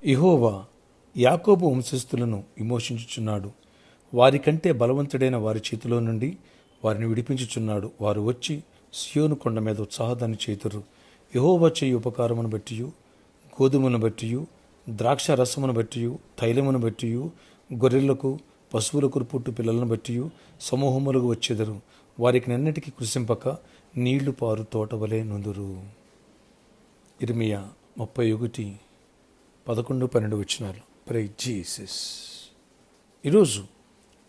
యెహోవా యాకోబు వంశస్థులను విమోచించుచున్నాడు. వారికంటే బలవంతుడైన వారి చేతిలో నుండి వారిని విడిపించుచున్నాడు. వారు వచ్చి సియోను కొండ మీద ఉత్సాహదాన్ని చేతురు. యెహోవా చేయు ఉపకారమును బట్టియు, గోధుమను బట్టియు, ద్రాక్ష రసమును బట్టియు, తైలమును బట్టియు, గొర్రెలకు పశువులకు పుట్టు పిల్లలను బట్టియు సమూహములుగా వచ్చెదరు. వారికి నన్నిటికీ కృషింపక నీళ్లు పారు తోటవలే నుందురు. ఇర్మియా 31:11-12 వచనాలు. Praise Jesus. ఈరోజు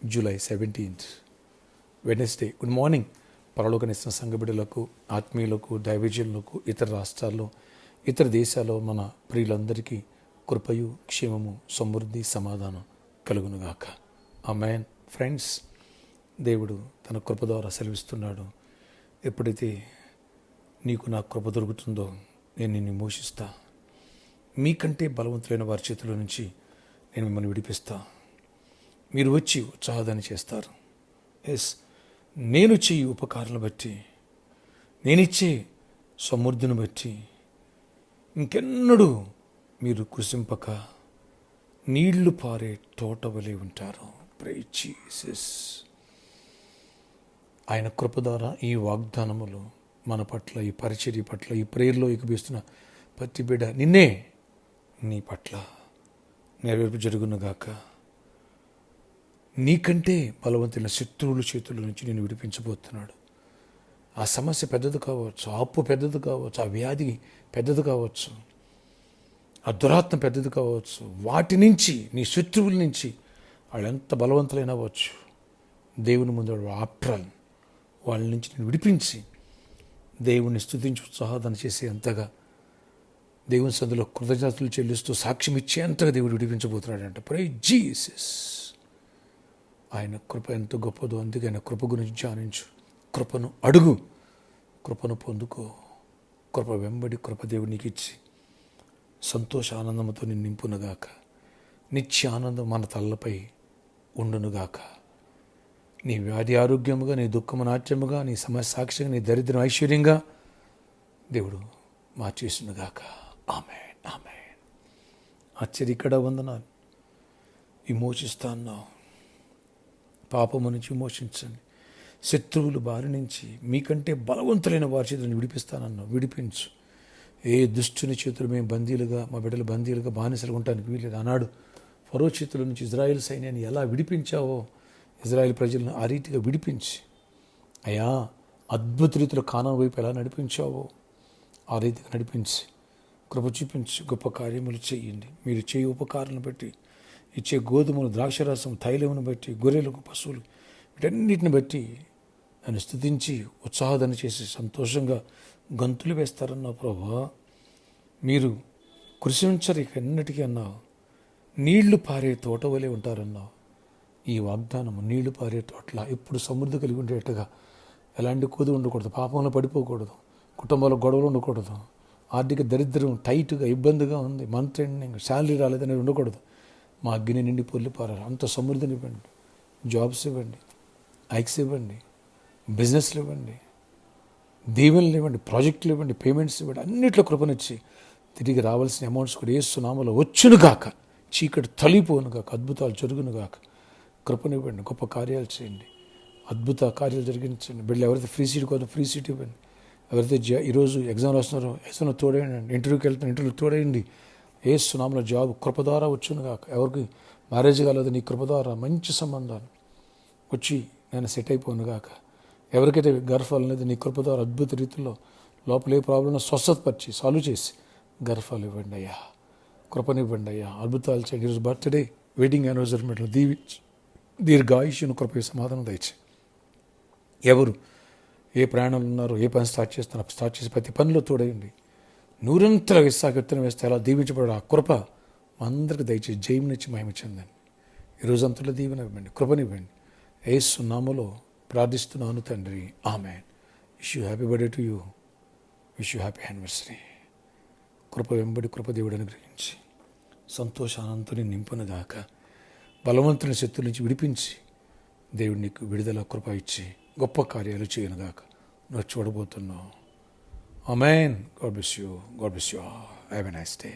July 17th Wednesday. Good morning. పరలోకనిస్తున్న సంఘ బిడ్డలకు, ఆత్మీయులకు, దైవజనులకు, ఇతర రాష్ట్రాల్లో, ఇతర దేశాల్లో మన ప్రియులందరికీ కృపయు, క్షేమము, సమృద్ధి, సమాధానం కలుగునుగాక. ఆమేన్. ఫ్రెండ్స్, దేవుడు తన కృప ద్వారా సెలవిస్తున్నాడు. ఎప్పుడైతే నీకు నా కృప దొరుకుతుందో నేను నిన్ను మోషిస్తా. మీకంటే బలవంతులైన వారి చేతిలో నుంచి నేను మిమ్మల్ని విడిపిస్తా. మీరు వచ్చి ఉత్సాహాన్ని చేస్తారు. ఎస్, నేను చేయు ఉపకారాలను బట్టి, నేనిచ్చే సమృద్ధిని బట్టి ఇంకెన్నడూ మీరు కృషింపక నీళ్లు పారే తోట వలె ఉంటారు. Praise Jesus. ఆయన కృప ద్వారా ఈ వాగ్దానములు మన పట్ల, ఈ పరిచర్య పట్ల, ఈ ప్రేయర్లో ఎక్కిపిస్తున్న ప్రతి బిడ్డ నిన్నే నీ పట్ల నెరవేర్పు జరుగునుగాక. నీకంటే బలవంతుల శత్రువుల చేతుల నుంచి నేను విడిపించబోతున్నాడు. ఆ సమస్య పెద్దది కావచ్చు, ఆ అప్పు పెద్దది కావచ్చు, ఆ వ్యాధి పెద్దది కావచ్చు, ఆ దురాత్మ పెద్దది కావచ్చు. వాటి నుంచి, నీ శత్రువుల నుంచి, వాళ్ళు ఎంత బలవంతులైన అవ్వచ్చు, దేవుని ముందు ఆప్ట్రాల్ వాళ్ళ నుంచి నేను విడిపించి దేవుని స్తుతించి ఉత్సాహాన్ని చేసే అంతగా, దేవుని సందులో కృతజ్ఞతలు చెల్లిస్తూ సాక్ష్యం ఇచ్చే అంతగా దేవుడు విడిపించబోతున్నాడంట. Praise Jesus. ఆయన కృప ఎంత గొప్పదో. అందుకే ఆయన కృప గురించి ధ్యానించు. కృపను అడుగు, కృపను పొందుకో. కృప వెంబడి కృప దేవుడు నీకు ఇచ్చి సంతోష ఆనందంతో నిన్ను నింపునుగాక. నిత్య ఆనందం మన తలపై ఉండునుగాక. నీ వ్యాధి ఆరోగ్యముగా, నీ దుఃఖము నాట్యముగా, నీ సమస్య సాక్ష్యంగా, నీ దరిద్రం ఐశ్వర్యంగా దేవుడు మార్చేసునుగాక. ఆమేన్, ఆమేన్. ఆశ్చర్య ఇక్కడ వందనాలు. విమోచిస్తా అన్నావు. పాపము నుంచి విమోచించండి. శత్రువులు బారి నుంచి, మీకంటే బలవంతులైన వారి చేతులను విడిపిస్తానన్నావు. విడిపించు. ఏ దుష్టుని చేతులు మేము బందీలుగా, మా బిడ్డలు బందీలుగా, బానిసలుగా ఉండటానికి వీలేదు. ఆనాడు ఫరో చేతుల నుంచి ఇజ్రాయేల్ సైన్యాన్ని ఎలా విడిపించావో ఇజ్రాయేల్ ప్రజలను ఆ రీతిగా విడిపించి, అయ్యా అద్భుత రీతిలో కానాను వైపు ఎలా నడిపించావో ఆ రీతిగా నడిపించి కృప చూపించి గొప్ప కార్యములు చేయండి. మీరు చేయ ఉపకారాలను బట్టి, ఇచ్చే గోధుమలు, ద్రాక్షరసం, తైలమును బట్టి, గొర్రెలకు, పశువులు, వీటన్నిటిని బట్టి నన్ను స్తుతించి ఉత్సాహాన్ని చేసి సంతోషంగా గంతులు వేస్తారన్నా ప్రభా. మీరు కృషించరు ఇక ఎన్నటికీ అన్నావు. నీళ్లు పారే తోట వలె ఉంటారన్నావు. ఈ వాగ్దానము నీళ్లు పారే తోటలా ఎప్పుడు సమృద్ధి కలిగి ఉండేట్టుగా, ఎలాంటి కొద్ది ఉండకూడదు, పాపంలో పడిపోకూడదు, కుటుంబంలో గొడవలు ఉండకూడదు, ఆర్థిక దరిద్రం టైట్గా ఇబ్బందిగా ఉంది, మంత్ ఎండింగ్ శాలరీ రాలేదని ఉండకూడదు. మా అగ్ని నిండి పొల్లి పారాలి. అంత సమృద్ధిని ఇవ్వండి. జాబ్స్ ఇవ్వండి, ఐక్స్ ఇవ్వండి, బిజినెస్లు ఇవ్వండి, దీవెనలు ఇవ్వండి, ప్రాజెక్టులు ఇవ్వండి, పేమెంట్స్ ఇవ్వండి. అన్నిట్లో కృపనిచ్చి తిరిగి రావాల్సిన అమౌంట్స్ కూడా యేసు నామములో వచ్చునుగాక. చీకటి తొలగిపోనుగాక. అద్భుతాలు జరుగునుగాక. కృపనివ్వండి. గొప్ప కార్యాలు చేయండి. అద్భుత కార్యాలు జరిగించండి. బిడ్డలు ఎవరైతే ఫ్రీ సీట్ కోసం ఫ్రీ సీట్ ఇవ్వండి. ఎవరైతే ఈరోజు ఎగ్జామ్ రాస్తున్నారో ఎగ్జామ్లో తోడేయండి. ఇంటర్వ్యూకి వెళ్తున్న ఇంటర్వ్యూకి తోడేయండి. యేసు నామములో జాబ్ కృప ద్వారా వచ్చునుగాక. ఎవరికి మ్యారేజ్ కాలేదు, నీ కృప ద్వారా మంచి సంబంధాలు వచ్చి నేను సెట్ అయిపోనుగాక. ఎవరికైతే గర్భాలు అనేది నీ కృప ద్వారా అద్భుత రీతిలో లోపల ఏ ప్రాబ్లం స్వస్థతపరిచి సాల్వ్ చేసి గర్భాలు ఇవ్వండి అయ్యా. కృపనివ్వండి అయ్యా. అద్భుతాలు చేయండి. ఈరోజు బర్త్డే, వెడ్డింగ్ యానివర్సరీ మెట్లు దీవించి దీర్ఘాయుష్యును కృప సమాధానం దయచి. ఎవరు ఏ ప్రయాణంలో ఉన్నారో, ఏ పని స్టార్ట్ చేస్తున్నారో స్టార్ట్ చేసి ప్రతి పనిలో తోడేయండి. నూరంతర విత్తం వేస్తే అలా దీవించబడ ఆ కృప మా అందరికీ దయచేసి జయమునిచ్చి మహిమ చెందండి. ఈరోజు అంతలో దీవెన ఇవ్వండి, కృపనివ్వండి. యేసు నామములో ప్రార్థిస్తున్నాను తండ్రి. Amen. Wish you happy birthday to you. Wish you happy anniversary. కృప వెంబడి కృప దేవుడు అనుగ్రహించి సంతోషానంతో నింపునుగాక. బలవంతుని శత్రుల నుంచి విడిపించి దేవుడు నీకు విడుదల కృప ఇచ్చి గొప్ప కార్యాలు చేయనుగాక. నువ్వు చూడబోతున్నావు. Amen. God bless you. God bless you. Have a nice day.